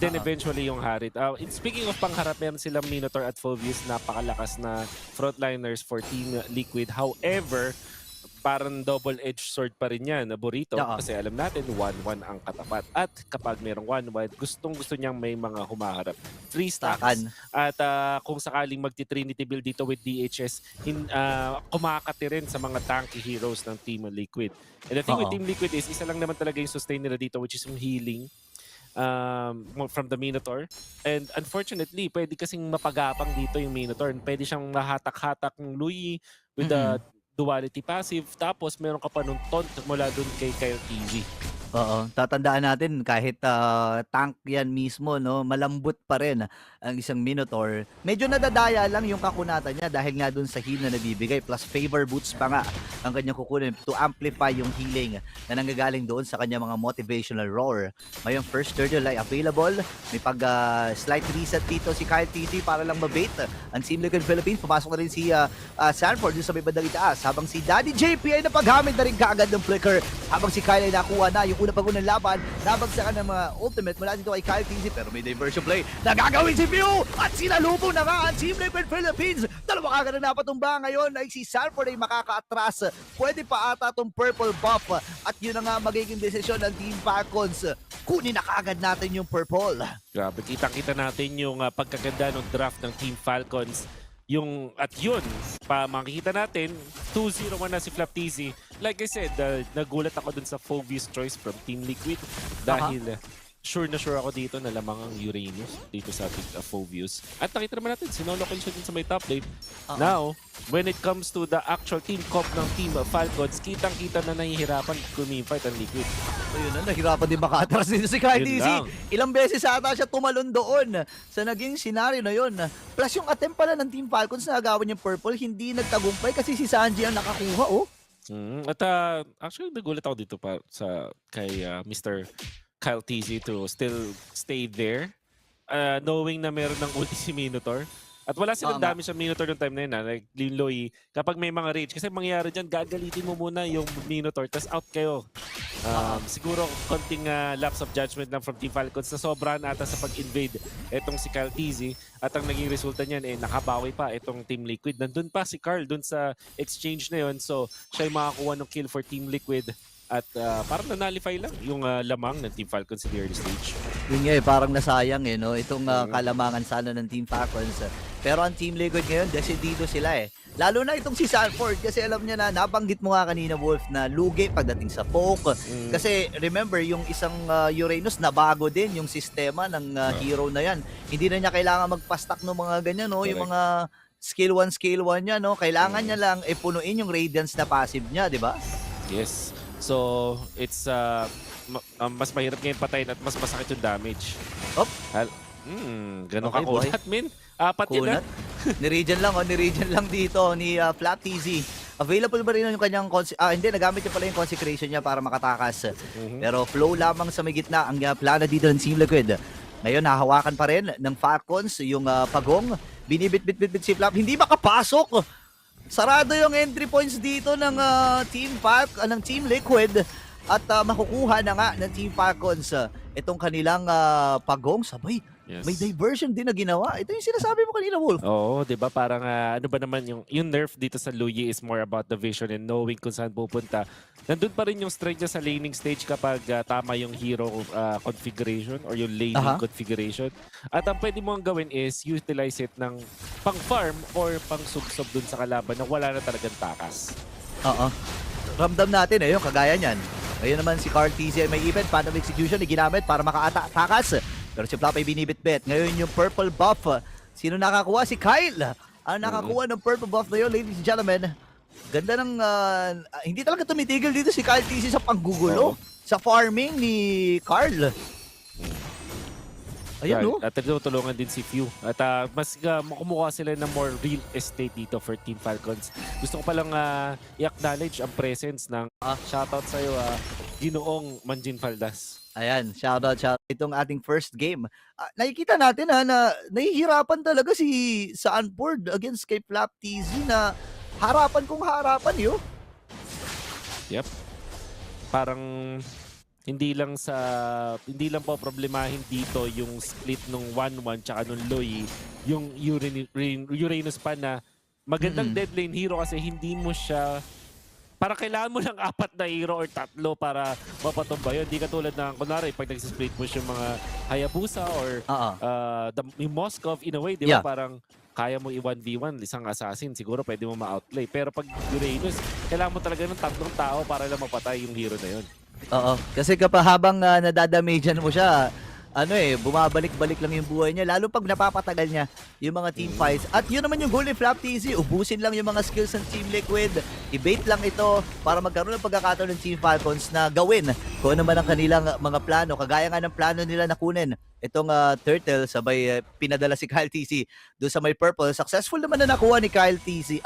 then Oo. eventually yung Harit. Speaking of pangharap, meron silang Minotaur at Phoveus, napakalakas na frontliners for Team Liquid. However, parang double-edged sword pa rin yan na Burrito Oo. kasi alam natin 1-1 ang katapat. At kapag merong 1-1, gustong-gusto niyang may mga humaharap. 3 stacks. Stakan. At kung sakaling magti-Trinity build dito with DHS, kumakati rin sa mga tanky heroes ng Team Liquid. And the thing with Oo. Team Liquid is isa lang naman talaga yung sustain nila dito, which is yung healing from the Minotaur. And unfortunately, pwede kasing mapagapang dito yung Minotaur. Pwede siyang mahatak-hatak ng Lui with the duality passive. Tapos meron ka pa nung taunt mula dun kay Kyle TZ. Oo, tatandaan natin kahit tank yan mismo, no, malambot pa rin ang isang Minotaur. Medyo nadadaya lang yung kakunatan niya dahil nga dun sa heal na nabibigay plus favor boots pa nga ang kanyang kukunin to amplify yung healing na nanggagaling doon sa kanyang mga motivational roar. May yung first turtle ay available. May pag slight reset dito si Kyle TZ para lang mabait ang Team Liquid Philippines. Pumasok na rin si Sanford dun sa may bandang itaas habang si Daddy JP ay napaghamit na rin kaagad ng flicker habang si Kyle ay nakuha na yung unang laban, nabagsakan ng mga ultimate mula dito kay Kyle TZ pero may diversion play na gagawin si Pew at sinalubong na nga ang Team Liquid Philippines. Dalawa kagad na napatumba ngayon ay si Sanford ay makaka-atras. Pwede pa ata itong purple buff at yun na nga magiging desisyon ng Team Falcons. Kunin na kagad natin yung purple. Grabe, kitang-kita natin yung pagkaganda ng draft ng Team Falcons. At yun, makikita natin, 2-0-1 na si Flap TZ. Like I said, nagulat ako dun sa Phoveus choice from Team Liquid dahil sure na sure ako dito na lamang ang Uranus dito sa ating Phoveus. At nakita naman natin, sinolo siya din sa may top lane. Now, when it comes to the actual team comp ng Team Falcons, kitang-kita na nahihirapan kumimfight ang Liquid. So yun na, nahirapan din maka-atras dito si Kyle Yun TZ. lang. Ilang beses ata siya tumalon doon sa naging scenario na yun. Plus yung attempt pala ng Team Falcons na agawin yung purple, hindi nagtagumpay kasi si Sanji ang nakakuha, oh. At actually, nagulat ako dito kay Mr. Kyle TZ to still stay there, knowing na meron ng ulti si Minotaur. At wala silang dami sa Minotaur yung time na yun. Like Linloy, kapag may mga rage, kasi mangyayari dyan, gagalitin mo muna yung Minotaur, tas out kayo. Siguro konting lapse of judgment lang from Team Falcons na sobrahan ata sa pag-invade etong si Kyle TZ. At ang naging resulta niyan, nakabawi pa itong Team Liquid. Nandun pa si Carl dun sa exchange na yun. So, siya yung makakuha ng kill for Team Liquid. At parang nanalify lang yung lamang ng Team Falcons in the early stage. Yun nga parang nasayang no? Itong kalamangan sana ng Team Falcons. Pero ang Team Liquid ngayon, desidido sila Lalo na itong si Sanford kasi alam niya na, nabanggit mo nga kanina Wolf na lugi pagdating sa poke. Kasi remember, yung isang Uranus nabago din yung sistema ng hero na yan. Hindi na niya kailangan magpa-stack ng mga ganyan, no? Yung mga skill 1 niya, no? Kailangan niya lang punuin yung Radiance na passive niya, di ba? Yes. So, it's mas mahirap ngayon patayin at mas masakit yung damage. Ganun Okay, kakunat, min. Apat yun Kunat. Ni-regen lang dito ni Flap TZ. Available ba rin yung kanyang hindi, nagamit niya pala yung consecration niya para makatakas. Pero flow lamang sa may gitna ang plano dito ng Team Liquid. Ngayon, nahawakan pa rin ng Falcons yung pagong. Binibit-bit si Flap. Hindi makapasok. Sarado yung entry points dito ng Team Liquid at makukuha na nga ng Team Falcons itong kanilang pagong sabay. Yes. May diversion din na ginawa. Ito yung sinasabi mo kanina, Wolf. Oo, 'di ba? Parang ano ba naman yung nerf dito sa Luyi is more about the vision and knowing kung saan pupunta. Nandun pa rin yung strength niya sa laning stage kapag tama yung hero configuration or yung laning configuration. At ang pwede mo ang gawin is utilize it ng pang-farm or pang-subsob dun sa kalaban na wala na talagang takas. Oo. Ramdam natin yung kagaya niyan. Ngayon naman si Carl TZ may event, Phantom Execution ay ginamit para maka-takas. Pero si Flap ay binibit-bit. Ngayon yung purple buff. Sino nakakuha? Si Kyle. Ang nakakuha ng purple buff na yun, ladies and gentlemen. Ganda ng... hindi talaga tumitigil dito si Kyle TZ sa panggugulo. Sa farming ni Carl. Ayan, no? At tinutulungan din si Few. At mas kumukuha sila ng more real estate dito for Team Falcons. Gusto ko palang i-acknowledge ang presence ng shoutout sa'yo, Ginoong Manjin Faldas. Ayan, shoutout. Itong ating first game. Nakikita natin na nahihirapan talaga si Sanford against kay Flap TZ na harapan kung harapan yun. Yep. Parang Hindi lang po problemahin dito yung split nung 1-1 tsaka nung Loi, yung Uranus pa na magandang Mm. dead lane hero kasi hindi mo siya parang kailangan mo lang 4 na hero or 3 para mapatumba yun. Hindi katulad ng, kunwari, pag nag-split push yung mga Hayabusa or Oo. yung Moskov, in a way, di ba? Yeah. Parang kaya mo i-1v1 isang assassin, siguro pwede mo ma-outplay. Pero pag Uranus, kailangan mo talaga ng 3 tao para lang mapatay yung hero na yun. Oo, kasi kapag habang nadadamagean mo siya, bumabalik-balik lang yung buhay niya. Lalo pag napapatagal niya yung mga team fights. At yun naman yung goal ni Flap TZ, ubusin lang yung mga skills ng Team Liquid. I-bait lang ito para magkaroon ng pagkakataon ng Team Falcons na gawin kung ano man ang kanilang mga plano. Kagaya nga ng plano nila na kunin itong Turtle, sabay pinadala si Kyle TZ doon sa may purple. Successful naman na nakuha ni Carl TZ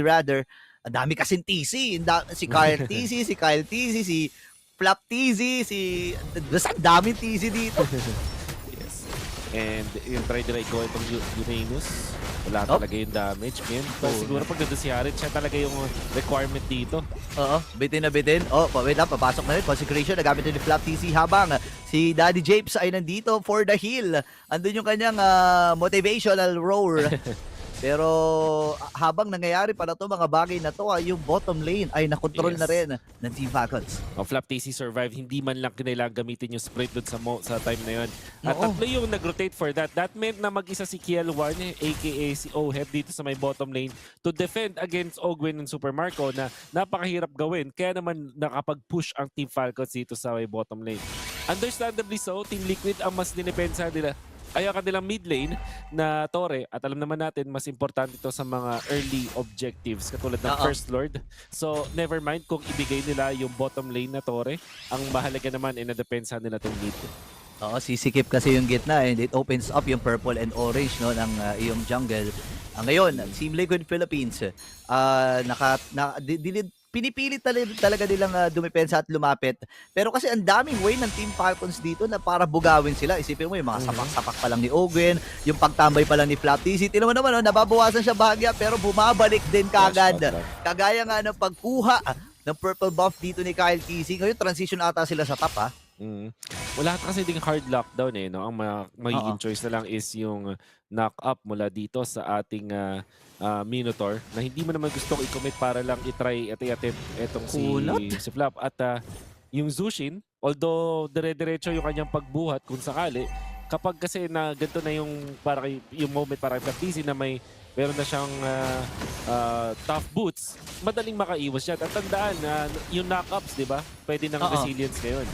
rather. Ang dami kasing TC. Si Carl TZ, si Kyle TZ, si Flap TZ, basta ang daming TZ dito. Yes. And yung try nila i-go itong Uranus, wala Oh. talaga yung damage, man. Pero Oo. siguro pag nandun si Harit, siya talaga yung requirement dito. Oo, bitin na bitin. Oh, wait lang, papasok na rin. Consecration, nagamit ni Flap TC habang si Daddy Japes ay nandito for the heal. Andun yung kanyang motivational roar. Pero habang nangyayari pa na to mga bagay na to, yung bottom lane ay nakontrol na Yes. rin ng Team Falcons. Flap TC survive, hindi man lang kinailangan gamitin yung sprint dun sa time na yun. At Oo. tatlo yung nag-rotate for that. That meant na mag-isa si Kiel1, aka si Oheb dito sa may bottom lane to defend against Ogwen and Super Marco na napakahirap gawin. Kaya naman nakapag-push ang Team Falcons dito sa may bottom lane. Understandably so, Team Liquid ang mas dinipensa nila ay ang kanilang mid lane na Torre, at alam naman natin mas importante ito sa mga early objectives katulad ng Oo. First Lord. So never mind kung ibigay nila yung bottom lane na Torre, ang mahalaga naman ay nadepensa nila itong mid. Oo, sisikip kasi yung gitna and it opens up yung purple and orange no ng iyong jungle. Ngayon, Team Liquid Philippines, pinipilit talaga nilang dumepensa at lumapit. Pero kasi ang daming way ng Team Falcons dito na para bugawin sila. Isipin mo yung mga sapak-sapak pa lang ni Ogwen, yung pagtambay pa lang ni Flap TZ. Tingnan mo naman, nababawasan siya bahagya pero bumabalik din kagad. Kagaya nga ng pagkuha ng purple buff dito ni Kyle TZ. Ngayon, transition ata sila sa top, ha? Wala kasi ding hard lockdown no? Ang magiging choice na lang is yung knock up mula dito sa ating Minotaur na hindi mo naman gustong i-commit para lang i-try at i-attempt etong si Flap. At yung Zushin, although dire-diretso yung kanyang pagbuhat kung sakali, kapag kasi na ganito na yung moment para kay Flap TZ na meron na siyang tough boots, madaling makaiwas siya. At tandaan na yung knock-ups, di ba? Pwede ng resilience ngayon.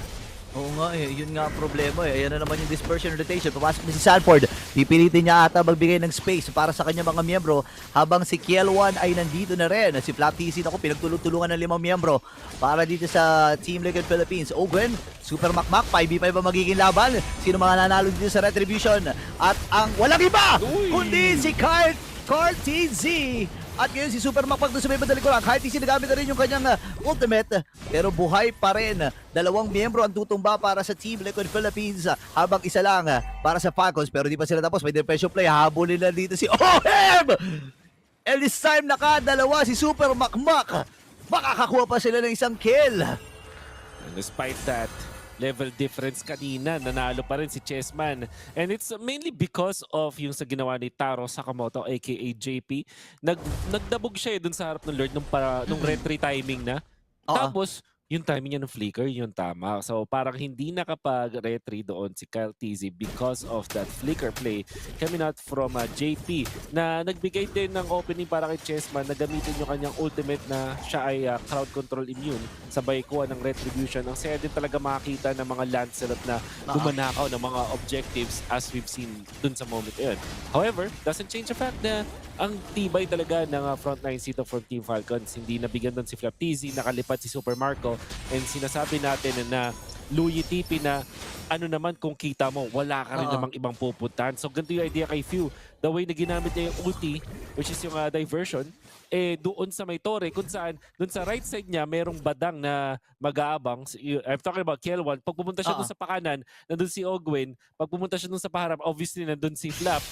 Oo nga yun nga ang problema Ayan na naman yung dispersion rotation. Papasok na si Sanford. Pipilitin niya ata magbigay ng space para sa kanyang mga miyembro habang si Kiel1 ay nandito na rin. Si Flap TZ pinagtulong-tulungan ng 5 miyembro para dito sa Team Liquid Philippines. Ogwen, Super Makmak, 5v5 ba magiging laban? Sino mga nanalo dito sa Retribution? At ang walang iba, kundi si Carl TZ. At ngayon si Super Makmak doon sa may bandang likuran. Kahit TZ nagamit na rin yung kanyang ultimate, pero buhay pa rin. 2 miyembro ang tutumba para sa Team Liquid Philippines habang isa lang para sa Falcons. Pero di pa sila tapos. May defensive play. Habulin na dito si Oheb! And this time nakadalawa si Super Makmak. Makakakuha pa sila ng isang kill. And despite that level difference kanina, nanalo pa rin si Chessman. And it's mainly because of yung sa ginawa ni Taro Sakamoto aka JP. Nagdabog siya dun sa harap ng Lord nung retry timing na. Tapos yung timing niya ng flicker, yun tama. So parang hindi nakapag-retry doon si Kyle TZ because of that flicker play coming out from JP na nagbigay din ng opening para kay Chessman na gamitin yung kanyang ultimate na siya ay crowd control immune sabay kuha ng retribution. Ang saya din talaga makakita ng mga Lancelot na gumanakaw ng mga objectives as we've seen dun sa moment yun. However, doesn't change the fact na ang tibay talaga ng frontline seat from Team Falcons. Hindi nabigyan doon si Flap TZ, nakalipat si Super Marco, and sinasabi natin na Louie TP na ano naman kung kita mo, wala ka rin namang ibang pupuntahan. So ganito yung idea kay Few. The way na ginamit niya yung ulti, which is yung diversion, doon sa may Torre, kung saan, doon sa right side niya, merong badang na mag-aabang. I'm talking about Kiel1. Pag pumunta siya doon sa pakanan, nandun si Ogwen. Pag pumunta siya doon sa paharap, obviously nandun si Flap.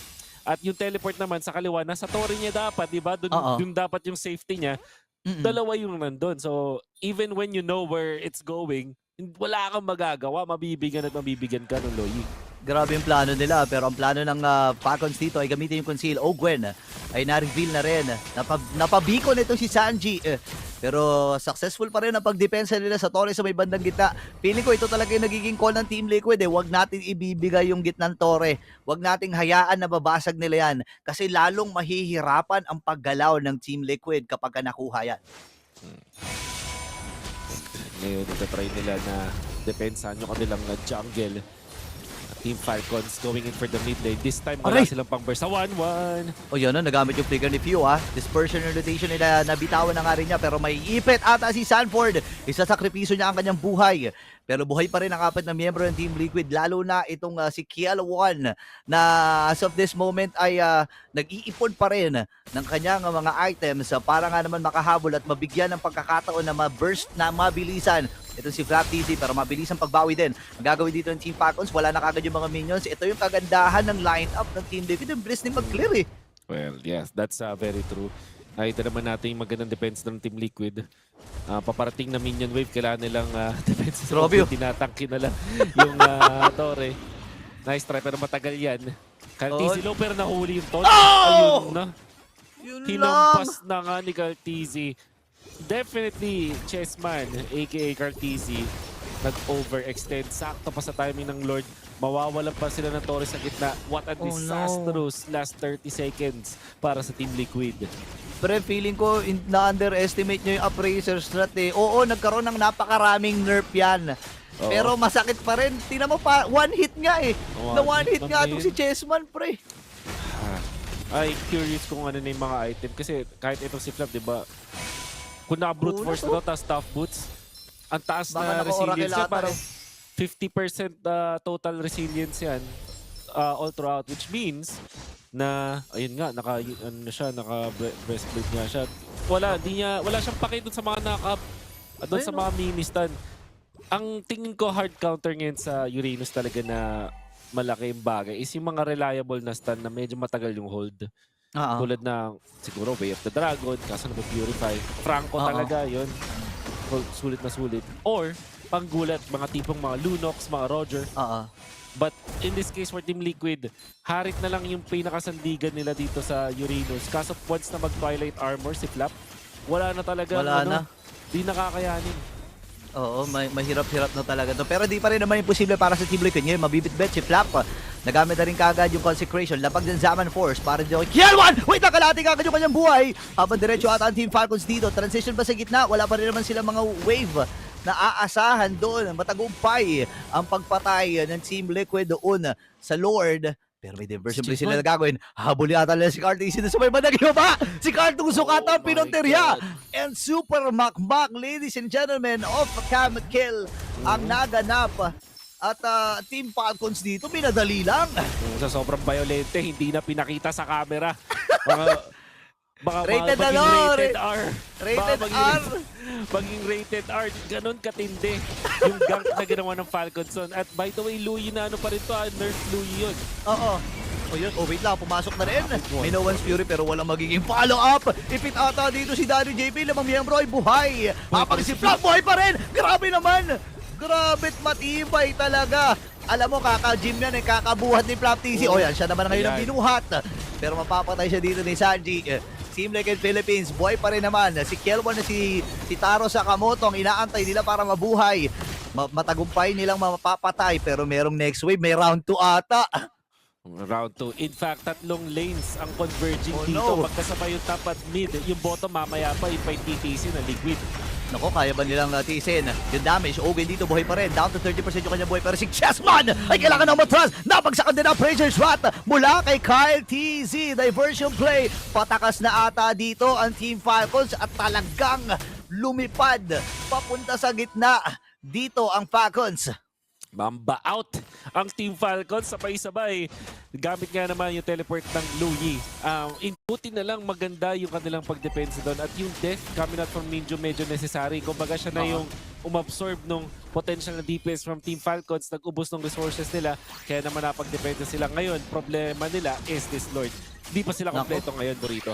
At yung teleport naman sa kaliwa, nasa Torre niya dapat, di ba? Doon dapat yung safety niya. Dalawa yung nandun. So, even when you know where it's going, Wala kang magagawa, mabibigyan at mabibigyan ka ng Loyi. Grabe yung plano nila, pero ang plano ng Falcons dito ay gamitin yung conceal. Gwen ay na-reveal na rin. Napabiko nito si Sanji. Pero successful pa rin ang pagdepensa nila sa Torre sa may bandang gitna. Feeling ko ito talaga yung nagiging call ng Team Liquid. Huwag natin ibibigay yung gitnang Torre. Huwag nating hayaan na babasag nila yan. Kasi lalong mahihirapan ang paggalaw ng Team Liquid kapag nakuha yan. Ngayon, itatry nila na depensahan yung kanilang jungle. Team Falcons going in for the mid lane. This time, wala Aray! silang pang burst sa 1-1. O yun, nagamit yung flicker ni Few Dispersion and rotation nila, nabitawan na nga rin niya, pero may ipit ata si Sanford. Isasakripiso niya ang kanyang buhay. Pero buhay pa rin ang apat na miyembro ng Team Liquid, lalo na itong si Kiel1 na as of this moment ay nag-iipon pa rin ng kanyang mga items para nga naman makahabol at mabigyan ng pagkakataon na ma-burst na mabilisan. Ito si Flap TZ, pero mabilis ang pagbawi din. Ang gagawin dito ng Team Falcons, wala na kagad yung mga minions. Ito yung kagandahan ng lineup ng Team Liquid. Ang bilis din mag-clear eh. Well, yes, that's very true. Nakita naman natin yung magandang defense ng Team Liquid. Paparating na minion wave, kailangan nilang defense. Grabe yun. Tinatangki na lang yung Torre. Nice try, pero matagal yan. Kaltizi low, pero nahuli yung Torre. Ayun na. Yun lang. Hinampas na nga ni Kaltizi. Definitely, Chessman, aka Kaltizi, nag-overextend. Sakto pa sa timing ng Lord. Mawawalan pa sila ng Torre sa gitna. What a disastrous last 30 seconds para sa Team Liquid. Pero feeling ko na-underestimate nyo yung Appraiser strat eh. Oo, nagkaroon ng napakaraming nerf yan. Oo. Pero masakit pa rin. Tingnan mo pa, one hit nga eh. Na one hit nga itong si Chessman, pre. Ay, curious kung ano na yung mga item. Kasi kahit itong si Flap, di ba? Kung naka-brute Oo, force na tapos tough boots, ang taas Baka na resilience naka-oracle niya. ata Parang 50% total resilience yan all throughout. Which means na, ayun nga, naka-breastplate nga siya. Wala siyang pake dun sa mga knock-up. Doon sa mga mini-stun. Ang tingin ko hard counter ngayon sa Uranus talaga na malaki yung bagay is yung mga reliable na stun na medyo matagal yung hold. Tulad ng siguro Way of the Dragon, kaso na Purify. Franco talaga yun. Sulit na sulit. Or panggulat, mga tipong mga Lunox, mga Roger. But in this case for Team Liquid, harit na lang yung pinakasandigan nila dito sa Uranus. Kaso once na mag-Twilight Armor si Flap, wala na talaga. Wala na. Di nakakayanin. Oo, mahirap-hirap na talaga to. Pero di pa rin naman imposible para sa Team Liquid. Ngayon, mabibit-bet si Flap. Nagamit na rin kagad yung Consecration. Lapag ng Zaman Force para dito. Kiel1! Wait, nakalati kagad yung kanyang buhay. Habang diretso ata ang Team Falcons dito. Transition ba sa gitna? Wala pa rin naman sila mga wave na aasahan doon. Matagumpay ang pagpatay ng Team Liquid doon sa Lord. Pero may diversion play sila na gagawin. Habuli ata nila si Cartesi na sa may bandang iba. Si Cartung Sukata ang pinonterya. And Super Makmak, ladies and gentlemen, of Cam Kill ang naganap. At Team Falcons dito, pinadali lang. Sa sobrang violente, hindi na pinakita sa camera. Baka Rated maging ano? rated R. Rated Baka maging R. Maging rated R. Ganon katindi yung gank na ginawa ng Falcons. At by the way, Louie na ano pa rin to. Nerf Louie yun. Oo. O yun, wait lang, pumasok na rin. May no one's fury pero walang magiging follow-up. Ipit ata dito si Danny JP, lamang miyembro ay buhay. Habang si Flap, buhay pa rin. Grabe naman. Grabe't matibay talaga. Alam mo, kaka-gym yan eh, kakabuhat ni Flap TC. O yan, siya naman ngayon ang binuhat. Pero mapapatay siya dito ni Sanji. Team Liquid Philippines, buhay pa rin naman. Si Kiel1 na si Taro Sakamoto ang inaantay nila para mabuhay. Matagumpay nilang mapapatay pero merong next wave, may round 2 ata. Round 2. In fact, tatlong lanes ang converging dito. Magkasabay yung top at mid. Yung bottom mamaya pa, yung TTC na Liquid. Nako, kaya ba nilang tiisin? Yung damage, Owen dito buhay pa rin. Down to 30% yung kanya buhay. Pero si Chessman ay kailangan ng matras. Napagsakan din ang pressure shot mula kay Kyle TZ. Diversion play. Patakas na ata dito ang Team Falcons at talagang lumipad papunta sa gitna. Dito ang Falcons. Mamba out ang Team Falcons, sabay-sabay. Gamit nga naman yung teleport ng Louie. Inputin na lang maganda yung kanilang pagdepensa doon. At yung death coming out from Minjo medyo necessary. Kumbaga siya na yung umabsorb nung potential na DPS from Team Falcons. Nag-ubos ng resources nila. Kaya naman napagdepensa sila. Ngayon, problema nila is this Lord. Hindi pa sila kompleto ngayon, Burrito.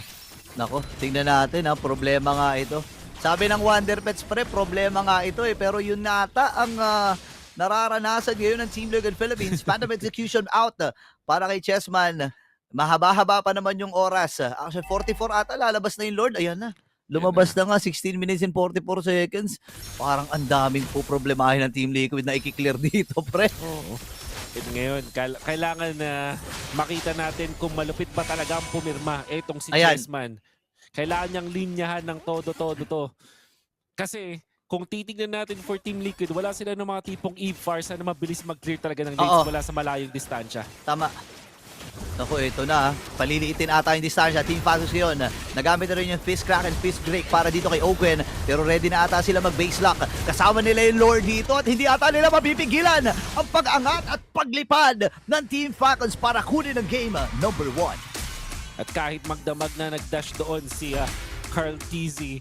Nako, tingnan natin ha. Problema nga ito. Sabi ng Wonder Pets pre, problema nga ito eh. Pero yun nata ang nararanasan ngayon ng Team Liquid Philippines. Phantom execution out para kay Chessman. Mahaba-haba pa naman yung oras. Actually, 44 ata, lalabas na yung Lord. Ayan na. Lumabas na nga, 16 minutes and 44 seconds. Parang ang daming po problemahin ng Team Liquid na i-clear dito, pre. Oo. At ngayon, kailangan na makita natin kung malupit ba talaga ang pumirma. Etong si Ayan. Chessman. Kailangan niyang linyahan ng todo-todo to. Kasi kung titignan natin for Team Liquid, wala sila ng mga tipong Eve Farsa na mabilis mag-clear talaga ng lanes Oo. mula sa malayong distansya. Tama. Naku, ito na. Paliliitin ata yung distansya. Team Fazos ngayon. Nagamit na rin yung Fist Crack and Fist Break para dito kay Owen. Pero ready na ata sila mag-base lock. Kasama nila yung Lord dito at hindi ata nila mapipigilan ang pag-angat at paglipad ng Team Falcons para kunin ang game number 1. At kahit magdamag na nag-dash doon si Carl TZ,